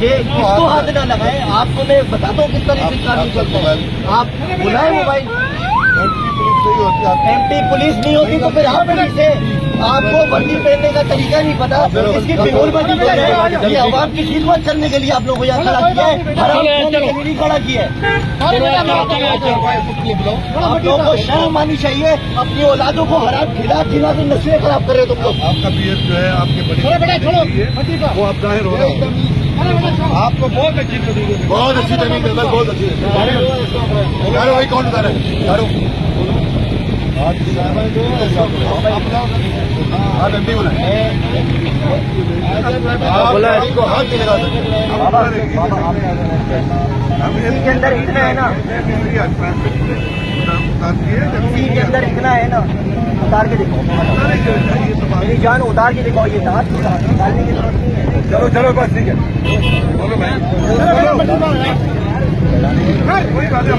ये किसको हाथ ना लगाए। आपको मैं बताता हूँ किस तरह से कानून चलता है। आप बुलाए मोबाइल, एमपी पुलिस नहीं होती तो फिर आप पुलिस है। आपको वर्दी पहनने का तरीका नहीं पता, इसकी बेगुरबाजी कर रहे हैं। ये आवाम की खिदमत करने के लिए आप लोगों को यहाँ खड़ा किया है, हराम खोने के लिए नहीं खड़ा किया है। आप लोगों को शर्म आनी चाहिए। अपनी औलादों को हराम खिला खिला के नस्लें खराब कर रहे हो तुम लोग। आपका पीएफ जो है आपके बड़े वो आप जाहिर हो रहा है। आपको बहुत अच्छी तरीके, बहुत अच्छी तरीके, बहुत अच्छी यारो भाई कौन उतारा है यारो आप एमपी बोला को हाथ नहीं लगा सकते। के अंदर इतना है ना, के अंदर इतना है ना, उतार के देखो मेरी जान, उतार के देखो। ये दांत डालने की जरूरत नहीं है। चलो चलो बस ठीक है, बोलो भाई कोई बात नहीं।